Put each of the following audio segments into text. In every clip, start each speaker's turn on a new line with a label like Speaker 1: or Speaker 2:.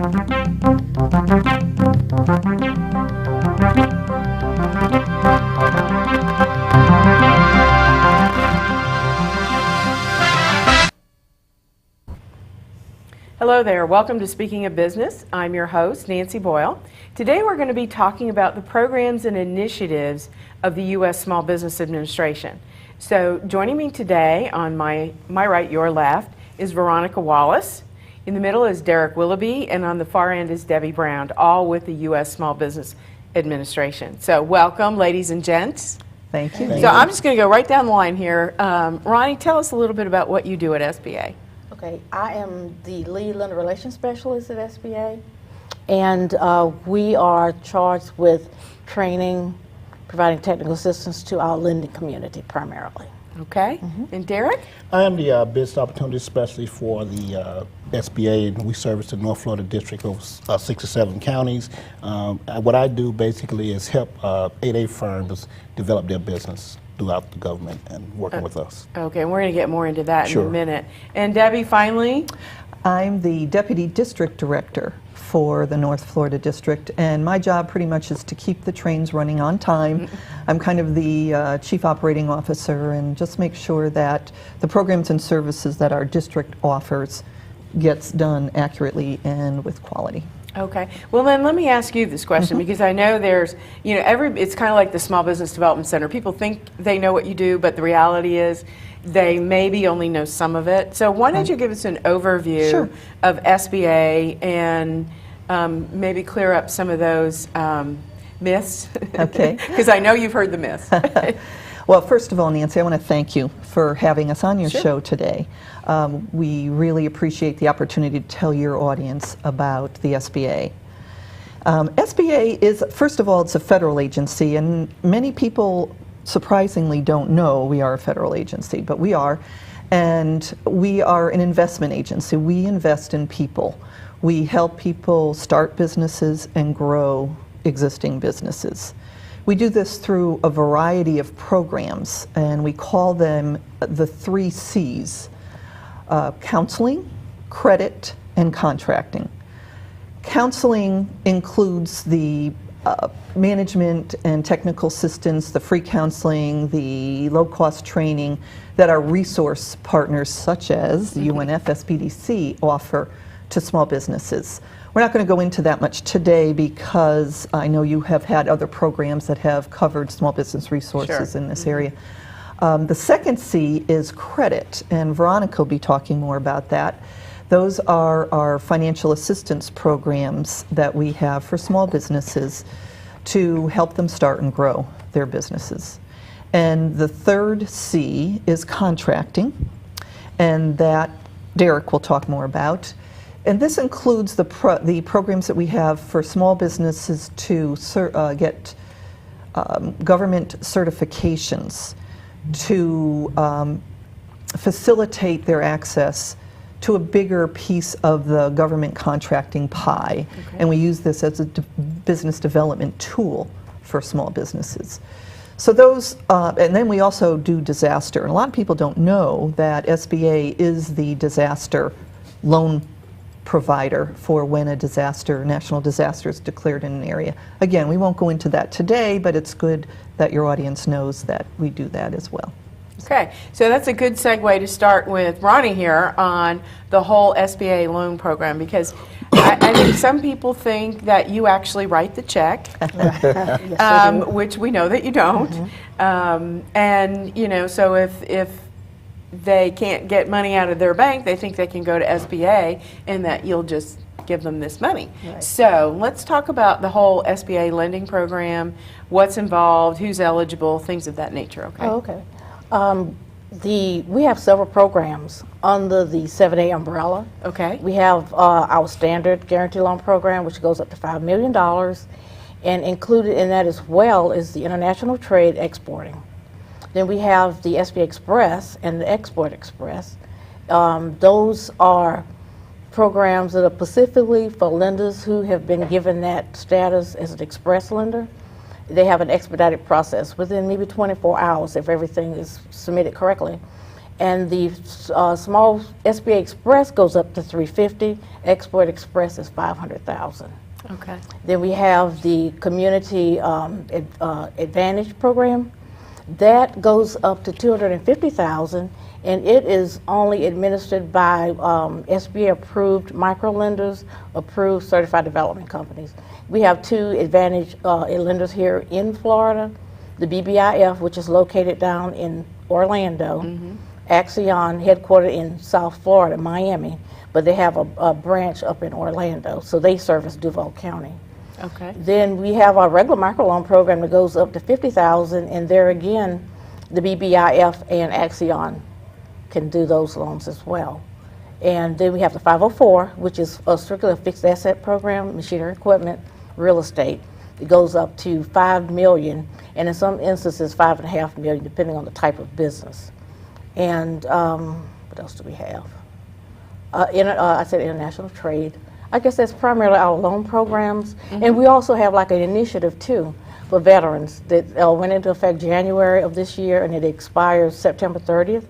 Speaker 1: Hello there, welcome to Speaking of Business. I'm your host, Nancy Boyle. Today we're going to be talking about the programs and initiatives of the U.S. Small Business Administration. So joining me today on my right, your left, is Veronica Wallace. In the middle is Derek Willoughby, and on the far end is Debbie Brown, all with the U.S. Small Business Administration. So welcome, ladies and gents.
Speaker 2: Thank you.
Speaker 1: So I'm just going to go right down the line here. Ronnie, tell us a little bit about what you do at SBA.
Speaker 3: Okay, I am the lead lender relations specialist at SBA, and we are charged with training, providing technical assistance to our lending community primarily.
Speaker 1: Okay, and Derek?
Speaker 4: I am the business opportunity specialist for the SBA, and we service the North Florida district of 67 counties. What I do basically is help 8A firms develop their business throughout the government and working with us.
Speaker 1: Okay, and we're going to get more into that in
Speaker 4: Sure.
Speaker 1: a minute. And Debbie, finally?
Speaker 2: I'm the Deputy District Director for the North Florida District, and my job pretty much is to keep the trains running on time. I'm kind of the Chief Operating Officer and just make sure that the programs and services that our district offers gets done accurately and with quality.
Speaker 1: Okay. Well, then let me ask you this question because I know there's, you know, it's kind of like the Small Business Development Center. People think they know what you do, but the reality is they maybe only know some of it. So why don't you give us an overview
Speaker 2: Sure.
Speaker 1: of SBA and maybe clear up some of those myths?
Speaker 2: Okay.
Speaker 1: Because I know you've heard the myths.
Speaker 2: Well, first of all, Nancy, I want to thank you for having us on your
Speaker 1: Sure.
Speaker 2: show today. We really appreciate the opportunity to tell your audience about the SBA. SBA is, first of all, it's a federal agency, and many people surprisingly don't know we are a federal agency, but we are. And we are an investment agency. We invest in people. We help people start businesses and grow existing businesses. We do this through a variety of programs, and we call them the 3 C's: counseling, credit, and contracting. Counseling includes the management and technical assistance, the free counseling, the low-cost training that our resource partners such as UNF SBDC offer to small businesses. We're not going to go into that much today because I know you have had other programs that have covered small business resources
Speaker 1: Sure.
Speaker 2: in this area. The second C is credit, and Veronica will be talking more about that. Those are our financial assistance programs that we have for small businesses to help them start and grow their businesses. And the third C is contracting, and that Derek will talk more about. And this includes the programs that we have for small businesses to get government certifications to facilitate their access to a bigger piece of the government contracting pie. Okay. And we use this as a business development tool for small businesses. So those, and then we also do disaster. And a lot of people don't know that SBA is the disaster loan provider for when a disaster, national disaster is declared in an area. Again, we won't go into that today, but it's good that your audience knows that we do that as well.
Speaker 1: Okay, so that's a good segue to start with Ronnie here on the whole SBA loan program, because I think some people think that you actually write the check, which we know that you don't. And, you know, so if they can't get money out of their bank, they think they can go to SBA and that you'll just give them this money. Right. So let's talk about the whole SBA lending program, what's involved, who's eligible, things of that nature, okay?
Speaker 3: Oh, okay. We have several programs under the 7A umbrella.
Speaker 1: Okay.
Speaker 3: We have our standard guarantee loan program, which goes up to $5 million. And included in that as well is the international trade exporting. Then we have the SBA Express and the Export Express. Those are programs that are specifically for lenders who have been given that status as an express lender. They have an expedited process within maybe 24 hours if everything is submitted correctly. And the small SBA Express goes up to 350. Export Express is 500,000.
Speaker 1: Okay.
Speaker 3: Then we have the Community Advantage Program. That goes up to 250,000, and it is only administered by SBA approved microlenders, approved certified development companies. We have two Advantage lenders here in Florida, the BBIF, which is located down in Orlando, Axion, headquartered in South Florida, Miami, but they have a branch up in Orlando, so they service Duval County.
Speaker 1: Okay.
Speaker 3: Then we have our regular microloan program that goes up to 50,000, and there again, the BBIF and Axion can do those loans as well. And then we have the 504, which is strictly a fixed asset program, machinery, equipment, real estate. It goes up to 5 million, and in some instances 5.5 million, depending on the type of business. And what else do we have? I said international trade. I guess that's primarily our loan programs. And we also have like an initiative too for veterans that went into effect January of this year, and it expires September 30th.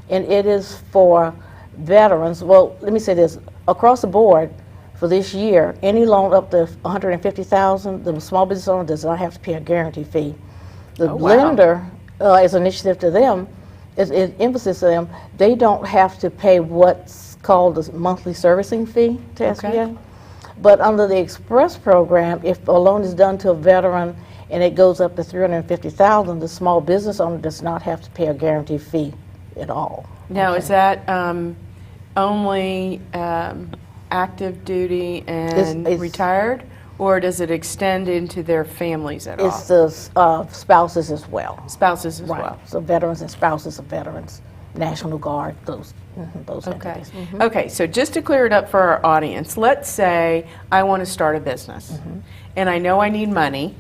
Speaker 3: And it is for veterans. Well, let me say this, across the board for this year, any loan up to 150,000, the small business owner does not have to pay a guarantee fee. The
Speaker 1: Oh, wow.
Speaker 3: lender, as an initiative to them, is emphasis to them, they don't have to pay what's called the monthly servicing fee to
Speaker 1: Okay.
Speaker 3: SBA. But under the Express program, if a loan is done to a veteran and it goes up to 350,000, the small business owner does not have to pay a guarantee fee at all.
Speaker 1: Now, is that only active duty and
Speaker 3: It's-
Speaker 1: retired, or does it extend into their families at all?
Speaker 3: It's the spouses as well.
Speaker 1: Spouses as
Speaker 3: Right.
Speaker 1: well.
Speaker 3: So veterans and spouses of veterans, National Guard, those
Speaker 1: Okay.
Speaker 3: entities.
Speaker 1: Okay, so just to clear it up for our audience, let's say I want to start a business and I know I need money.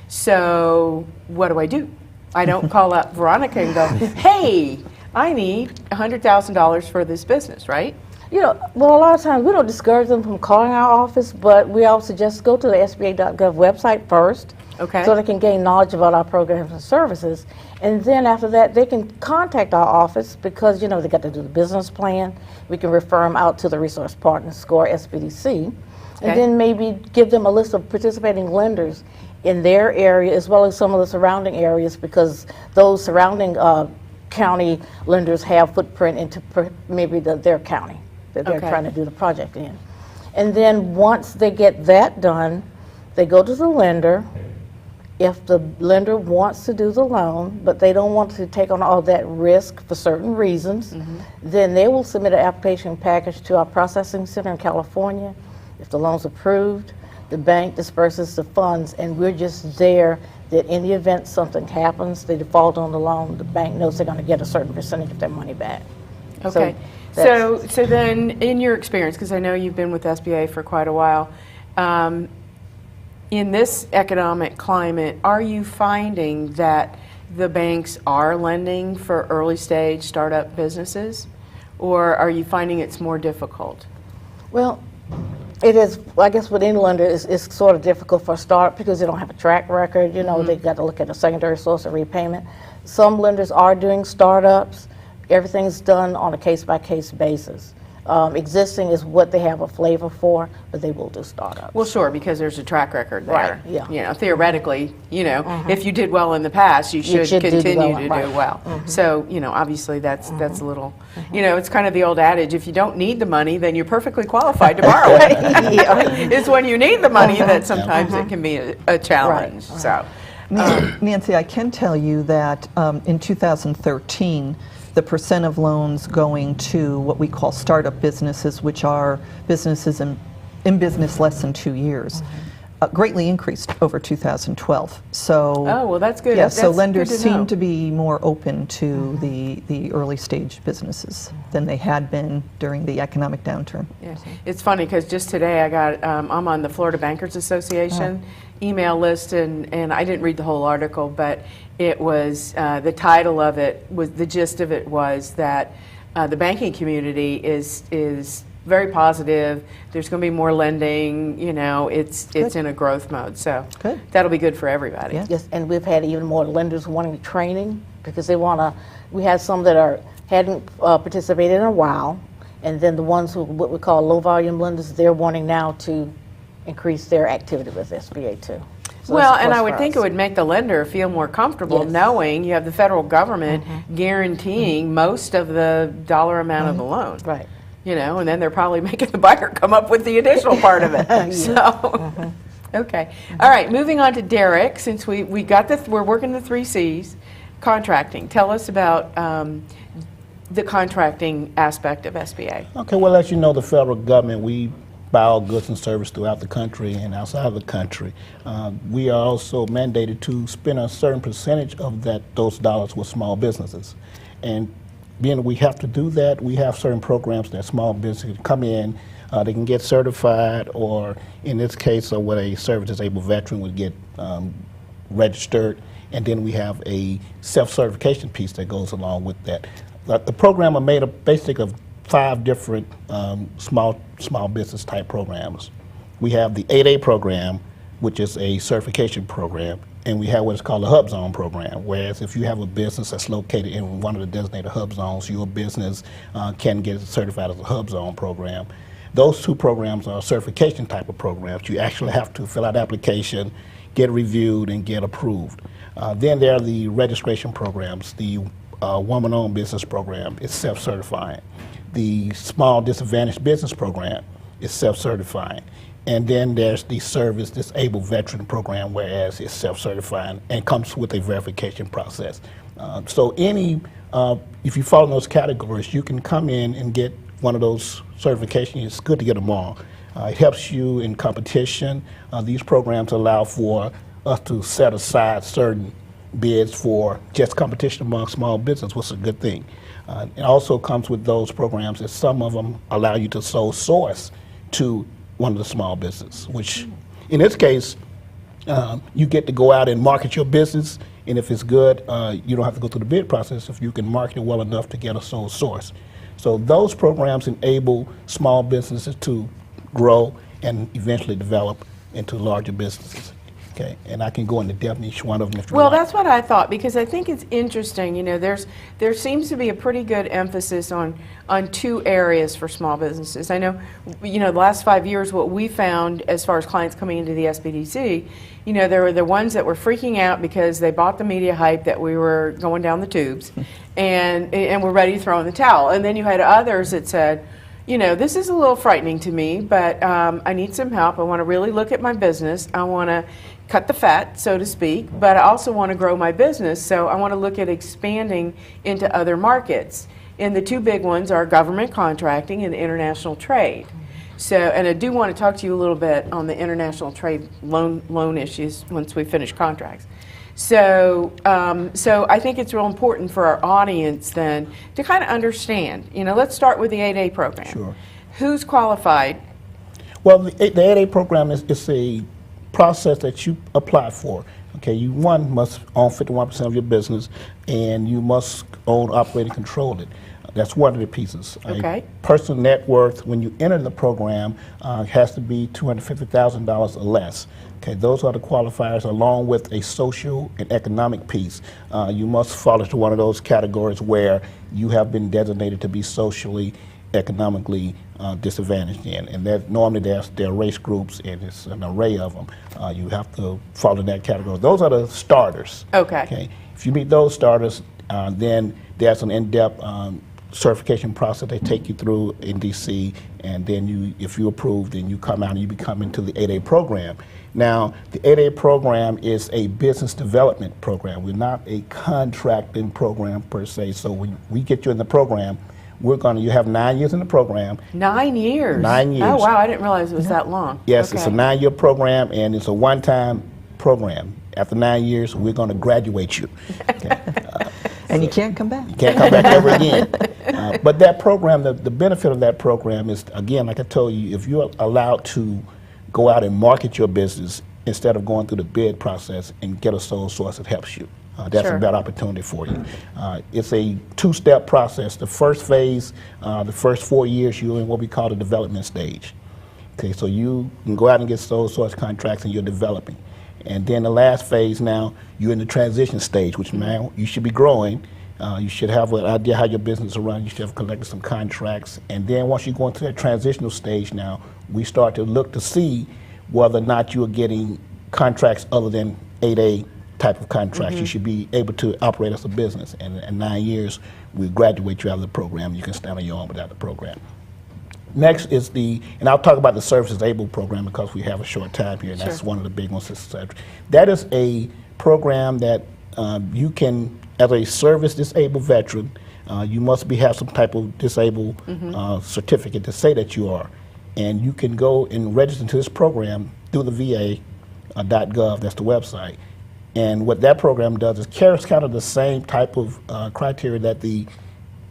Speaker 1: So what do? I don't call up Veronica and go, hey, I need $100,000 for this business, right?
Speaker 3: You know, well, a lot of times we don't discourage them from calling our office, but we also suggest go to the SBA.gov website first,
Speaker 1: Okay.
Speaker 3: so they can gain knowledge about our programs and services. And then after that, they can contact our office because, you know, they got to do the business plan. We can refer them out to the Resource Partners, SCORE, SBDC,
Speaker 1: Okay.
Speaker 3: and then maybe give them a list of participating lenders in their area as well as some of the surrounding areas, because those surrounding county lenders have footprint into maybe their county that they're
Speaker 1: Okay.
Speaker 3: trying to do the project in. And then once they get that done, they go to the lender. If the lender wants to do the loan, but they don't want to take on all that risk for certain reasons, then they will submit an application package to our processing center in California. If the loan's approved, the bank disperses the funds, and we're just there that in the event something happens, they default on the loan, the bank knows they're going to get a certain percentage of their money back.
Speaker 1: Okay. So then, in your experience, because I know you've been with SBA for quite a while, in this economic climate, are you finding that the banks are lending for early stage startup businesses, or are you finding it's more difficult?
Speaker 3: Well, it is, I guess with any lender, it's sort of difficult for a startup because they don't have a track record. You know, they've got to look at a secondary source of repayment. Some lenders are doing startups. Everything's done on a case-by-case basis. Existing is what they have a flavor for, but they will do startups.
Speaker 1: Well, sure, because there's a track record there.
Speaker 3: Right, yeah.
Speaker 1: You know, theoretically, you know, if you did well in the past, you should
Speaker 3: should do
Speaker 1: continue
Speaker 3: well,
Speaker 1: to
Speaker 3: right.
Speaker 1: do well. So, you know, obviously that's a little, you know, it's kind of the old adage, if you don't need the money, then you're perfectly qualified to borrow it. It's when you need the money that sometimes it can be a challenge. So,
Speaker 2: Nancy, I can tell you that in 2013, the percent of loans going to what we call startup businesses, which are businesses in business less than 2 years, greatly increased over 2012. So,
Speaker 1: oh, well, that's good.
Speaker 2: yeah, so
Speaker 1: That's
Speaker 2: lenders
Speaker 1: good to know.
Speaker 2: seem to be more open to the early stage businesses than they had been during the economic downturn.
Speaker 1: Yeah. It's funny because just today I got, I'm on the Florida Bankers Association email list, and I didn't read the whole article, but it was, the title of it was, the gist of it was that the banking community is very positive. There's going to be more lending, you know, it's in a growth mode. So
Speaker 2: Good.
Speaker 1: that'll be good for everybody.
Speaker 2: Yeah.
Speaker 3: Yes, and we've had even more lenders wanting training because they want to. We had some that hadn't participated in a while, and then the ones who what we call low volume lenders, they're wanting now to increase their activity with SBA too. So
Speaker 1: Well,
Speaker 3: that's a
Speaker 1: and
Speaker 3: plus
Speaker 1: I would
Speaker 3: for
Speaker 1: think it
Speaker 3: us.
Speaker 1: would make the lender feel more comfortable
Speaker 3: Yes.
Speaker 1: knowing you have the federal government guaranteeing most of the dollar amount of the loan.
Speaker 3: Right.
Speaker 1: You know, and then they're probably making the buyer come up with the additional part of it. So, okay. All right, moving on to Derek, since we got we're working the 3 C's, contracting. Tell us about the contracting aspect of SBA.
Speaker 4: Okay, well, as you know, the federal government, we buy all goods and services throughout the country and outside of the country. We are also mandated to spend a certain percentage of those dollars with small businesses. And being that we have to do that, we have certain programs that small businesses come in, they can get certified, or in this case, with a service-disabled veteran would get registered, and then we have a self-certification piece that goes along with that. The program are made up basically of 5 different small business type programs. We have the 8A program, which is a certification program, and we have what is called the Hub Zone program, whereas if you have a business that's located in one of the designated hub zones, your business can get certified as a Hub Zone program. Those 2 programs are certification type of programs. You actually have to fill out an application, get reviewed, and get approved. Then there are the registration programs. The woman-owned business program is self-certifying. The small disadvantaged business program is self-certifying. And then there's the service disabled veteran program, whereas it's self-certifying and comes with a verification process. So if you fall in those categories, you can come in and get one of those certifications. It's good to get them all. It helps you in competition. These programs allow for us to set aside certain bids for just competition among small business, which is a good thing. It also comes with those programs that some of them allow you to sole source to one of the small business, which in this case, you get to go out and market your business, and if it's good, you don't have to go through the bid process if you can market it well enough to get a sole source. So those programs enable small businesses to grow and eventually develop into larger businesses. Okay, and I can go into depth in each one of them if you
Speaker 1: Well,
Speaker 4: like.
Speaker 1: that's what I thought, because I think it's interesting. You know, there seems to be a pretty good emphasis on 2 areas for small businesses. I know, you know, the last 5 years, what we found as far as clients coming into the SBDC, you know, there were the ones that were freaking out because they bought the media hype that we were going down the tubes, and were ready to throw in the towel. And then you had others that said, you know, this is a little frightening to me, but I need some help. I want to really look at my business. I want to cut the fat, so to speak, but I also want to grow my business, so I want to look at expanding into other markets. And the 2 big ones are government contracting and international trade. So, and I do want to talk to you a little bit on the international trade loan issues once we finish contracts. So, so I think it's real important for our audience then to kind of understand. You know, let's start with the 8A program.
Speaker 4: Sure.
Speaker 1: Who's qualified?
Speaker 4: Well, the 8A program is a process that you apply for. Okay, you must own 51% of your business, and you must own, operate, and control it. That's one of the pieces.
Speaker 1: Okay.
Speaker 4: A personal net worth when you enter the program has to be $250,000 or less. Okay, those are the qualifiers, along with a social and economic piece. You must fall into one of those categories where you have been designated to be socially, economically disadvantaged in, and that normally there are race groups, and it's an array of them. You have to fall in that category. Those are the starters.
Speaker 1: Okay.
Speaker 4: If you meet those starters, then there's an in-depth certification process they take you through in DC, and then if you approve, then you come out and you become into the 8A program. Now, the 8A program is a business development program. We're not a contracting program per se. So when we get you in the program, you have 9 years in the program.
Speaker 1: 9 years?
Speaker 4: 9 years.
Speaker 1: Oh, wow, I didn't realize it was that long.
Speaker 4: Yes,
Speaker 1: Okay.
Speaker 4: it's a 9-year program, and it's a one-time program. After 9 years, we're going to graduate you. Okay.
Speaker 2: And you can't come back.
Speaker 4: You can't come back ever again. But that program, the benefit of that program is, again, like I told you, if you're allowed to go out and market your business instead of going through the bid process and get a sole source, it helps you. That's
Speaker 1: Sure.
Speaker 4: a better opportunity for you. It's a 2-step process. The first phase, the first 4 years, you're in what we call the development stage. Okay, so you can go out and get sole source contracts, and you're developing. And then the last phase now, you're in the transition stage, which now you should be growing. You should have an idea how your business is run. You should have collected some contracts. And then once you go into that transitional stage now, we start to look to see whether or not you are getting contracts other than 8A type of contracts. You should be able to operate as a business. And in 9 years, we graduate you out of the program. You can stand on your own without the program. Next is and I'll talk about the Service Disabled program because we have a short time here, and that's one of the big ones. That is a program that you can, as a service disabled veteran, you must have some type of disabled certificate to say that you are. And you can go and register to this program through the VA.gov, that's the website. And what that program does is carries kind of the same type of criteria that the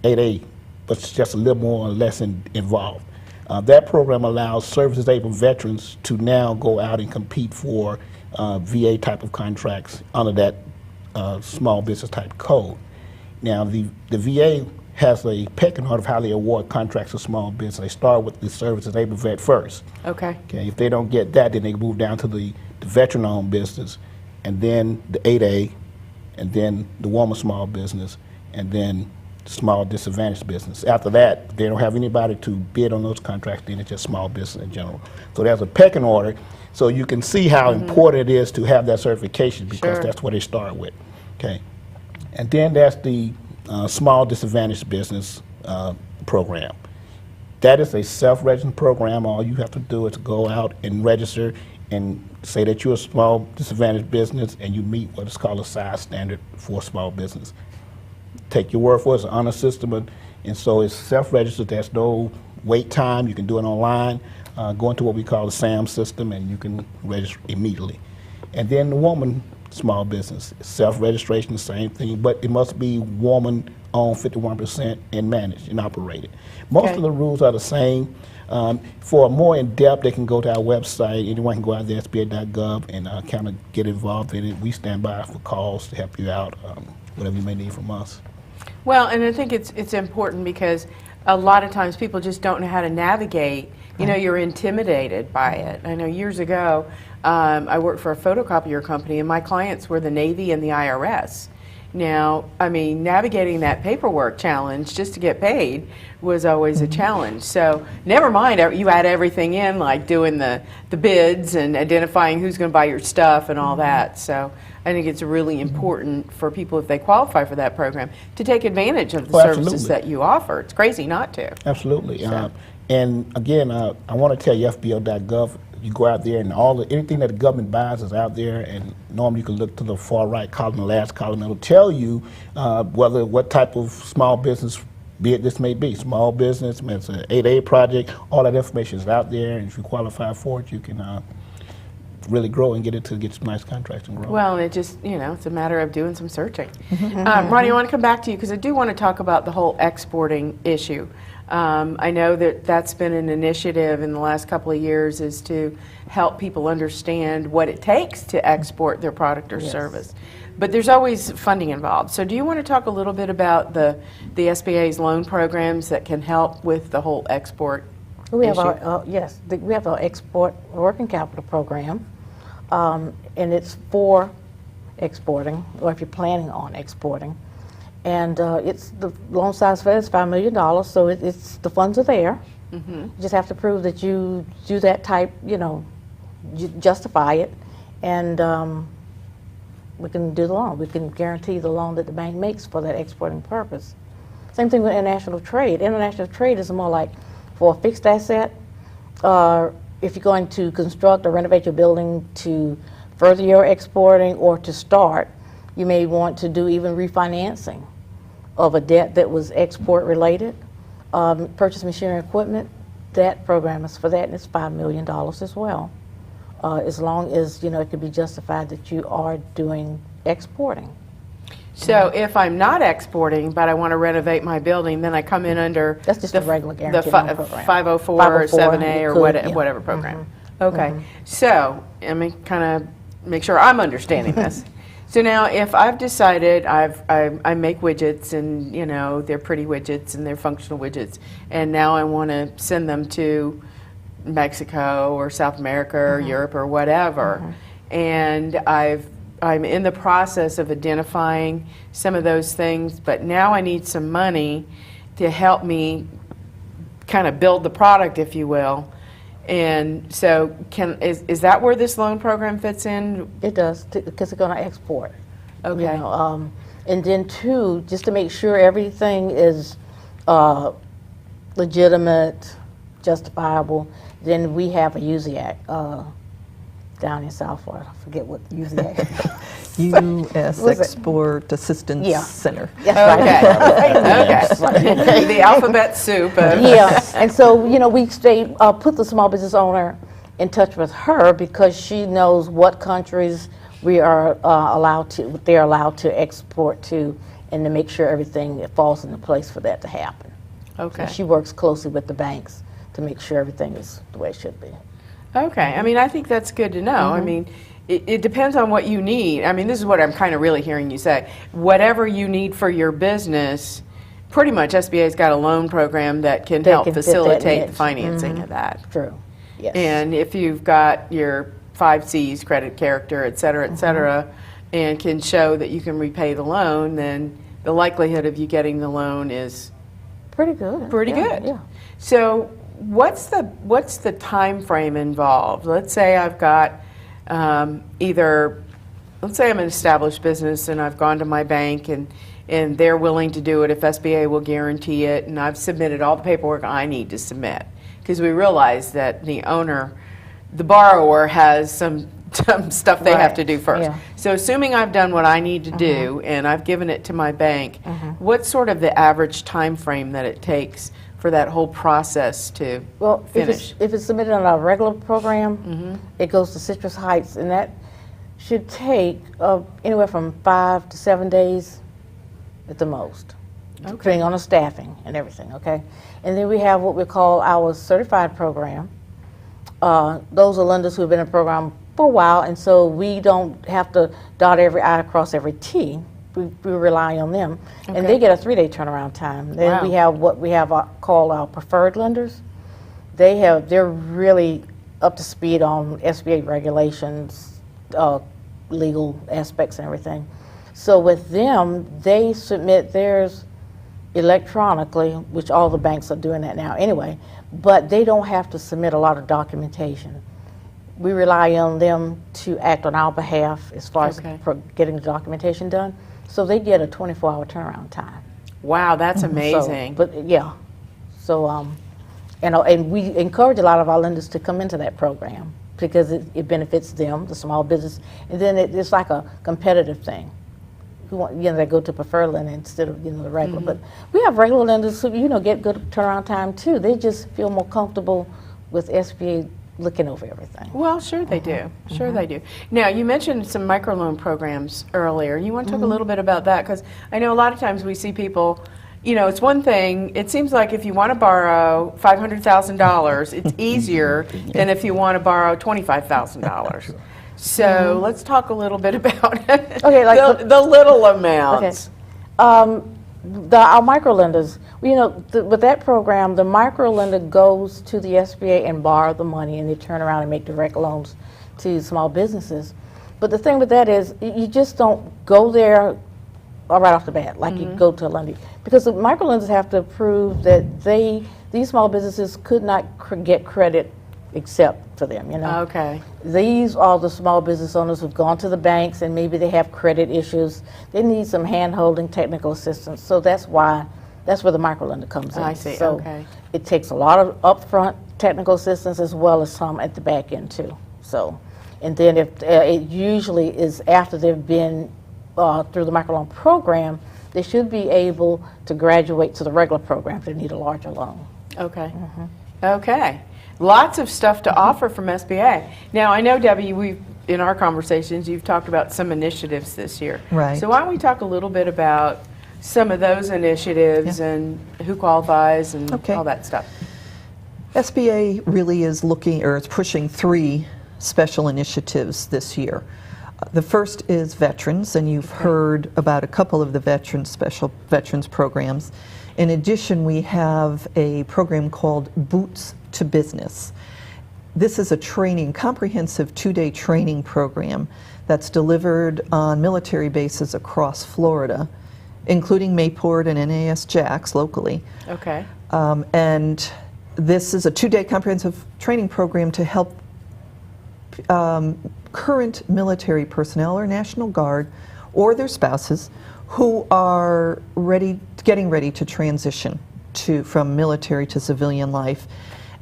Speaker 4: 8A, but it's just a little more or less involved. That program allows service-disabled veterans to now go out and compete for VA type of contracts under that small business type code. Now, the VA has a pecking order of how they award contracts to small business. They start with the service-disabled vet first.
Speaker 1: Okay.
Speaker 4: Okay. If they don't get that, then they move down to the veteran-owned business, and then the 8A, and then the woman small business, and then small disadvantaged business. After that, they don't have anybody to bid on those contracts, then it's just small business in general. So there's a pecking order, so you can see how important it is to have that certification because that's what they start with. Okay. And then that's the small disadvantaged business program. That is a self-registering program. All you have to do is go out and register and say that you're a small disadvantaged business and you meet what is called a size standard for small business. Take your word for it, it's an honor system, and so it's self-registered. There's no wait time. You can do it online. Go into what we call the SAM system, and you can register immediately. And then the woman small business, self-registration, the same thing, but it must be woman-owned 51% and managed and operated. Most of the rules are the same. For more in-depth, they can go to our website. Anyone can go out there, SBA.gov, and kind of get involved in it. We stand by for calls to help you out, whatever you may need from us.
Speaker 1: Well, and I think it's important because a lot of times people just don't know how to navigate. You know, you're intimidated by it. I know years ago, I worked for a photocopier company, and my clients were the Navy and the IRS. Now, I mean, navigating that paperwork challenge just to get paid was always a challenge. So never mind, you add everything in, like doing the bids and identifying who's going to buy your stuff and all that. So I think it's really important for people, if they qualify for that program, to take advantage of the services that you offer. It's crazy not to.
Speaker 4: Absolutely. And again, I want to tell you, FBO.gov, you go out there and anything that the government buys is out there, and normally you can look to the far right column, the last column, it'll tell you what type of small business bid this may be. Small business, it's an 8A project, all that information is out there, and if you qualify for it, you can really grow and get some nice contracts and grow.
Speaker 1: Well, it just, it's a matter of doing some searching. Ronnie, I want to come back to you because I do want to talk about the whole exporting issue. I know that's been an initiative in the last couple of years, is to help people understand what it takes to export their product or service. But there's always funding involved. So do you want to talk a little bit about the SBA's loan programs that can help with the whole export
Speaker 3: We have
Speaker 1: issue?
Speaker 3: we have our export working capital program, and it's for exporting, or if you're planning on exporting. And it's the loan size for it is $5 million, so it's the funds are there. You just have to prove that you do that type, you justify it, and we can do the loan. We can guarantee the loan that the bank makes for that exporting purpose. Same thing with international trade. International trade is more like for a fixed asset. If you're going to construct or renovate your building to further your exporting or to start, you may want to do even refinancing of a debt that was export related. Purchase machinery and equipment, that program is for that, and it's $5 million as well. As long as it can be justified that you are doing exporting.
Speaker 1: So if I'm not exporting, but I want to renovate my building, then I come in under
Speaker 3: That's just a regular
Speaker 1: the
Speaker 3: guarantee loan program.
Speaker 1: 504 or 7A or
Speaker 3: could,
Speaker 1: whatever program. Okay. So let me kind of make sure I'm understanding this. So now, if I've decided I make widgets, and they're pretty widgets and they're functional widgets, and now I want to send them to Mexico or South America or Europe or whatever, and I'm in the process of identifying some of those things, but now I need some money to help me kind of build the product, if you will. And so is that where this loan program fits in?
Speaker 3: It does, because they're going to export.
Speaker 1: Okay.
Speaker 3: You know, and then two, just to make sure everything is legitimate, justifiable, then we have a USIAC down in South Florida. I forget what USIAC.
Speaker 2: U.S.
Speaker 3: Was it?
Speaker 2: Export Assistance
Speaker 3: Yeah.
Speaker 2: Center.
Speaker 3: That's
Speaker 1: Okay. The alphabet soup.
Speaker 3: Yeah, and so, you know, we put the small business owner in touch with her because she knows what countries we are they're allowed to export to, and to make sure everything falls into place for that to happen.
Speaker 1: Okay.
Speaker 3: And she works closely with the banks to make sure everything is the way it should be.
Speaker 1: Okay. I mean, I think that's good to know. I mean, it depends on what you need. I mean, this is what I'm kind of really hearing you say. Whatever you need for your business, pretty much SBA's got a loan program that can
Speaker 3: That
Speaker 1: help
Speaker 3: can fit that
Speaker 1: facilitate the
Speaker 3: niche.
Speaker 1: financing of that.
Speaker 3: True. Yes.
Speaker 1: And if you've got your 5 C's, credit, character, et cetera, and can show that you can repay the loan, then the likelihood of you getting the loan is
Speaker 3: pretty good.
Speaker 1: pretty
Speaker 3: Yeah,
Speaker 1: good.
Speaker 3: Yeah.
Speaker 1: So what's the time frame involved? Let's say I've got let's say I'm an established business and I've gone to my bank and they're willing to do it if SBA will guarantee it, and I've submitted all the paperwork I need to submit, because we realize that the borrower has some stuff they have
Speaker 3: Right,
Speaker 1: to do first.
Speaker 3: yeah.
Speaker 1: So assuming I've done what I need to do and I've given it to my bank, what's sort of the average time frame that it takes for that whole process to
Speaker 3: Well,
Speaker 1: finish?
Speaker 3: if it's submitted on a regular program, it goes to Citrus Heights, and that should take anywhere from 5 to 7 days at the most, depending on the staffing and everything, okay? And then we have what we call our certified program. Those are lenders who have been in the program for a while, and so we don't have to dot every I, cross every T. We rely on them, and they get a 3-day turnaround time. Then
Speaker 1: Wow.
Speaker 3: we have what we have called our preferred lenders. They're really up to speed on SBA regulations, legal aspects and everything. So with them, they submit theirs electronically, which all the banks are doing that now anyway, but they don't have to submit a lot of documentation. We rely on them to act on our behalf as far as
Speaker 1: Okay.
Speaker 3: for getting the documentation done. So they get a 24-hour turnaround time.
Speaker 1: Wow, that's
Speaker 3: So,
Speaker 1: amazing.
Speaker 3: but yeah, so and we encourage a lot of our lenders to come into that program because it benefits them, the small business, and then it's like a competitive thing. Who want, they go to preferred lending instead of the regular. But we have regular lenders who get good turnaround time too. They just feel more comfortable with SBA looking over everything.
Speaker 1: Well, sure they do. Sure they do. Now, you mentioned some microloan programs earlier. You want to talk a little bit about that? Because I know a lot of times we see people, it's one thing, it seems like if you want to borrow $500,000, it's easier than if you want to borrow $25,000. So let's talk a little bit about
Speaker 3: Okay, like
Speaker 1: the little amounts.
Speaker 3: Okay. Our microlenders, with that program, the microlender goes to the SBA and borrow the money, and they turn around and make direct loans to small businesses. But the thing with that is, you just don't go there right off the bat like you go to a lender, because the microlenders have to prove that these small businesses could not get credit except for them.
Speaker 1: Okay.
Speaker 3: These are the small business owners who've gone to the banks and maybe they have credit issues. They need some hand-holding technical assistance. So that's where the microlender comes in.
Speaker 1: I see,
Speaker 3: So
Speaker 1: okay.
Speaker 3: it takes a lot of upfront technical assistance as well as some at the back end too. So, and then if it usually is after they've been through the microloan program, they should be able to graduate to the regular program if they need a larger loan.
Speaker 1: Okay. Okay. Lots of stuff to offer from SBA. Now, I know, Debbie, in our conversations, you've talked about some initiatives this year.
Speaker 2: Right.
Speaker 1: So why don't we talk a little bit about some of those initiatives and who qualifies and
Speaker 2: Okay.
Speaker 1: all that stuff?
Speaker 2: SBA really is it's pushing 3 special initiatives this year. The first is veterans, and you've heard about a couple of the special veterans programs. In addition, we have a program called Boots to Business. This is a comprehensive 2-day training program that's delivered on military bases across Florida, including Mayport and NAS Jax locally.
Speaker 1: Okay.
Speaker 2: And this is a 2-day comprehensive training program to help current military personnel or National Guard or their spouses who are getting ready to transition from military to civilian life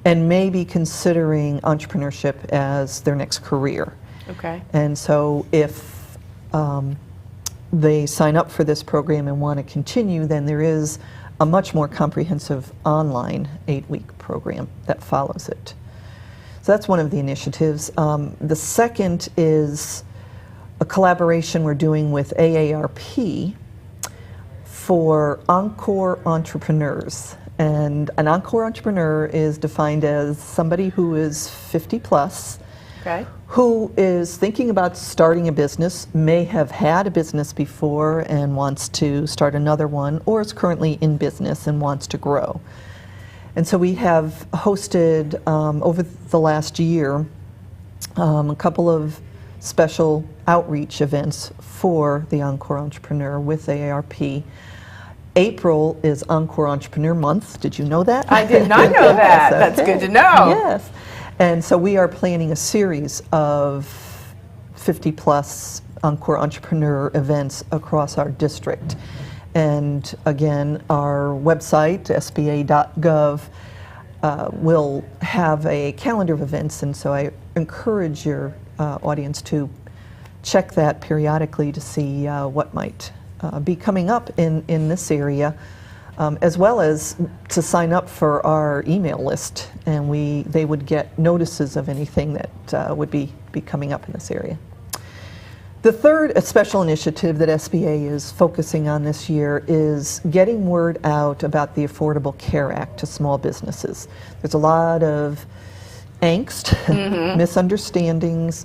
Speaker 2: and may be considering entrepreneurship as their next career.
Speaker 1: Okay.
Speaker 2: And so if they sign up for this program and want to continue, then there is a much more comprehensive online 8-week program that follows it. So that's one of the initiatives. The second is a collaboration we're doing with AARP for Encore Entrepreneurs. And an Encore Entrepreneur is defined as somebody who is 50 plus,
Speaker 1: Okay.
Speaker 2: who is thinking about starting a business, may have had a business before and wants to start another one, or is currently in business and wants to grow. And so we have hosted over the last year a couple of special outreach events for the Encore Entrepreneur with AARP. April is Encore Entrepreneur Month. Did you know that?
Speaker 1: I did not know that.
Speaker 2: Yes,
Speaker 1: That's
Speaker 2: okay.
Speaker 1: good to know.
Speaker 2: Yes. And so we are planning a series of 50-plus Encore Entrepreneur events across our district. And again, our website, sba.gov, will have a calendar of events, and so I encourage your audience to check that periodically to see what might be coming up in this area, as well as to sign up for our email list, and they would get notices of anything that would be coming up in this area. The third special initiative that SBA is focusing on this year is getting word out about the Affordable Care Act to small businesses. There's a lot of angst, misunderstandings,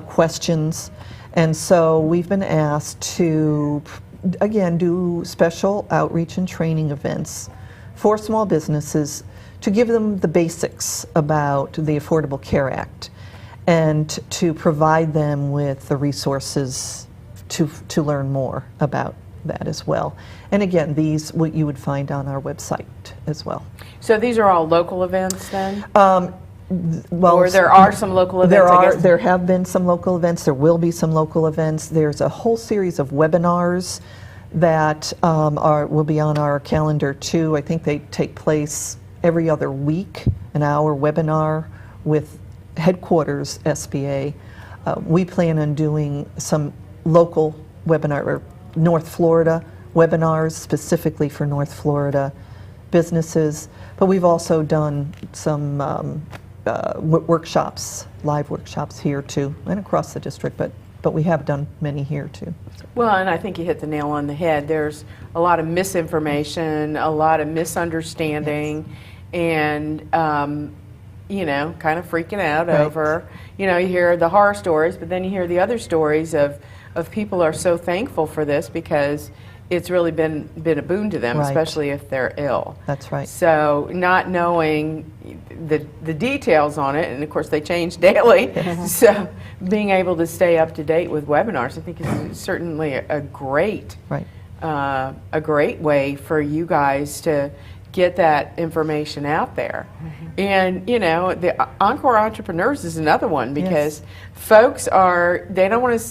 Speaker 2: questions, and so we've been asked to, again, do special outreach and training events for small businesses to give them the basics about the Affordable Care Act and to provide them with the resources to learn more about that as well. And again, these what you would find on our website as well.
Speaker 1: So these are all local events then?
Speaker 2: Well,
Speaker 1: Or there are some local events, I guess?
Speaker 2: There have been some local events. There will be some local events. There's a whole series of webinars that will be on our calendar too. I think they take place every other week, an hour webinar with headquarters SBA. We plan on doing some local webinar, or North Florida webinars specifically for North Florida businesses, but we've also done some workshops, live workshops here too, and across the district, but we have done many here too.
Speaker 1: Well, and I think you hit the nail on the head. There's a lot of misinformation, a lot of misunderstanding, and kind of freaking out
Speaker 2: Right.
Speaker 1: over, you hear the horror stories, but then you hear the other stories of people are so thankful for this because it's really been a boon to them,
Speaker 2: Right.
Speaker 1: especially if they're ill.
Speaker 2: That's right.
Speaker 1: So not knowing the details on it, and of course they change daily, so being able to stay up to date with webinars, I think is certainly a great
Speaker 2: Right.
Speaker 1: a great way for you guys to get that information out there. And the Encore Entrepreneurs is another one because folks they don't want to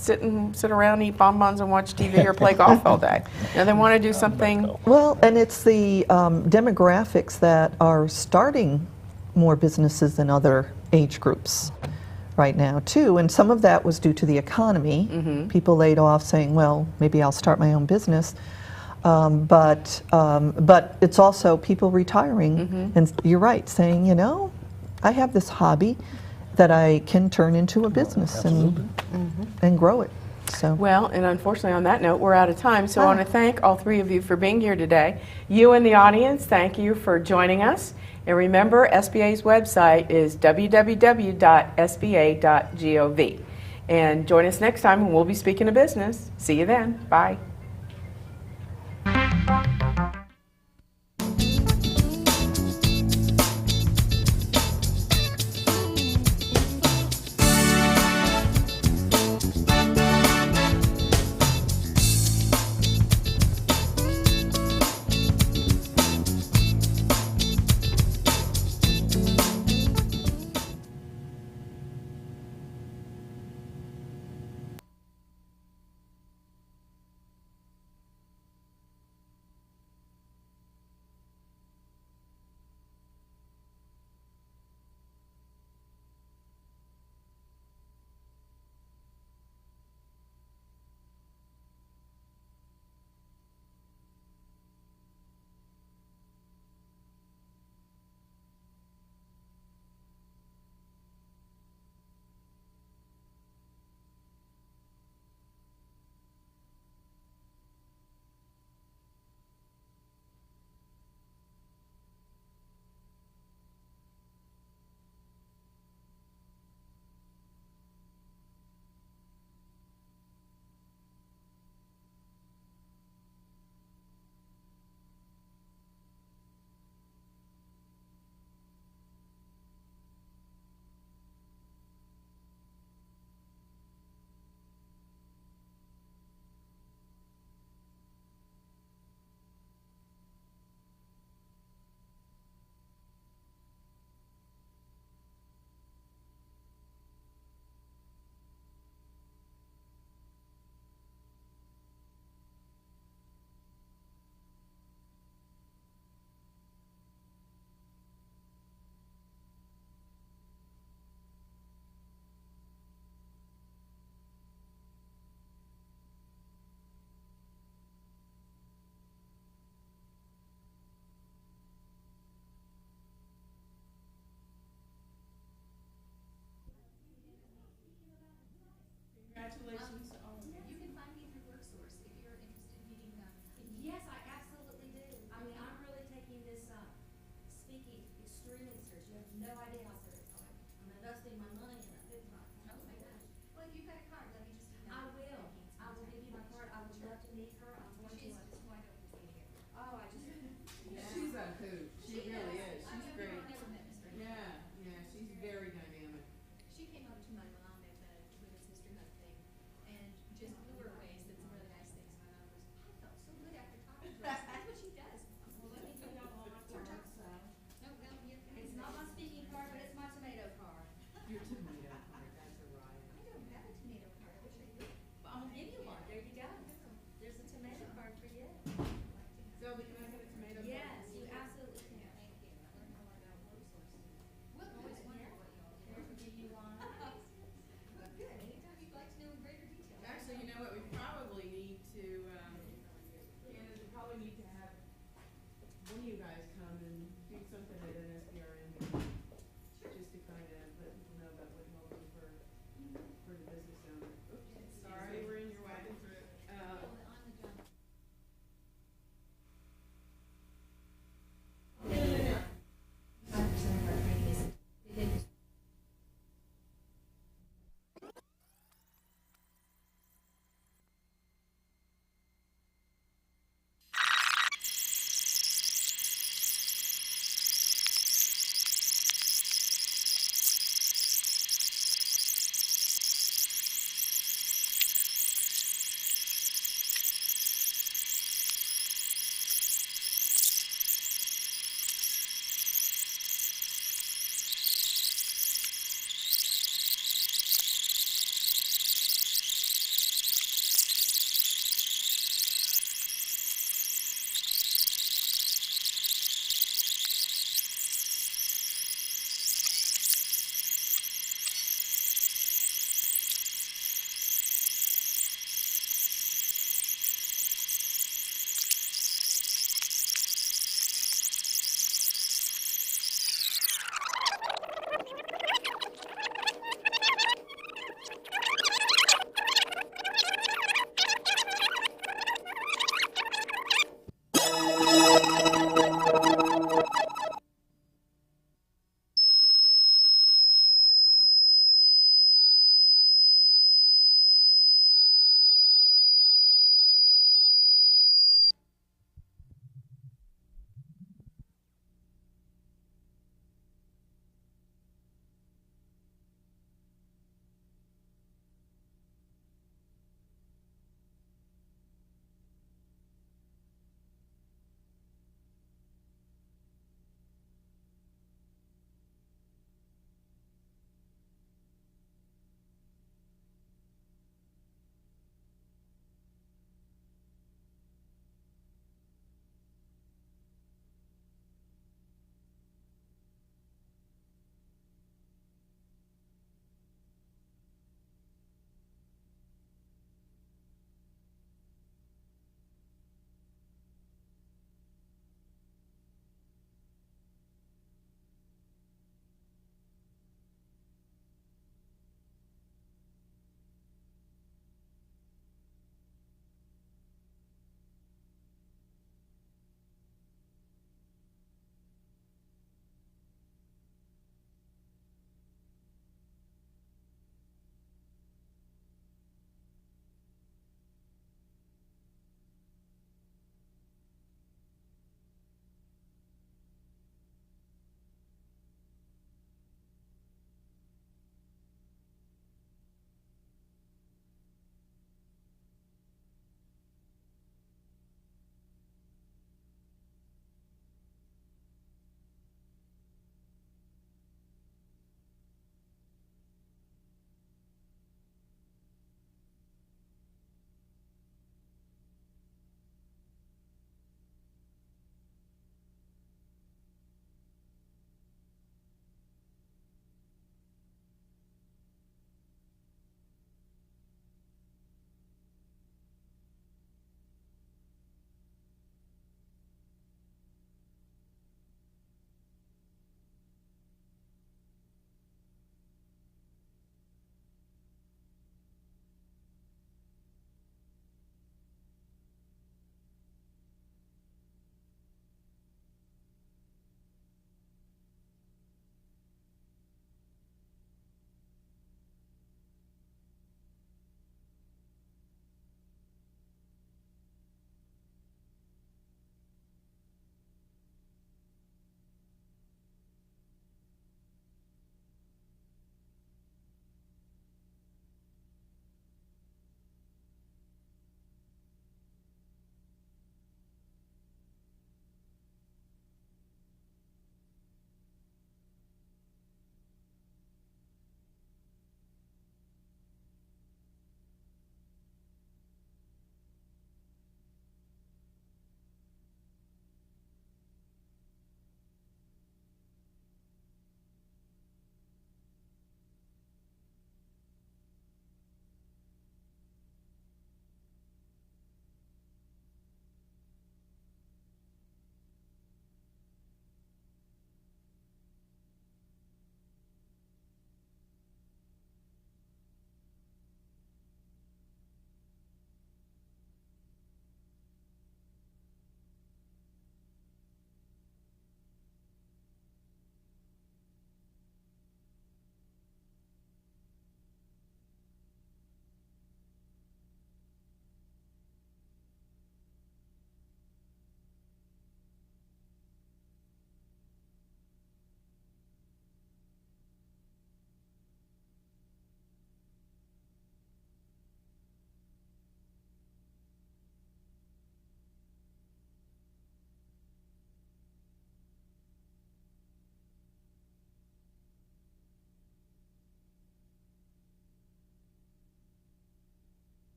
Speaker 1: sit around, eat bonbons and watch TV or play golf all day. They want to do something.
Speaker 2: Well, and it's the demographics that are starting more businesses than other age groups right now too, and some of that was due to the economy. People laid off saying, well, maybe I'll start my own business. But it's also people retiring, and you're right, saying, I have this hobby that I can turn into a business and grow it. So
Speaker 1: Well, and unfortunately on that note, we're out of time, so I want to thank all three of you for being here today. You in the audience, thank you for joining us. And remember, SBA's website is www.sba.gov. And join us next time when we'll be speaking of business. See you then. Bye.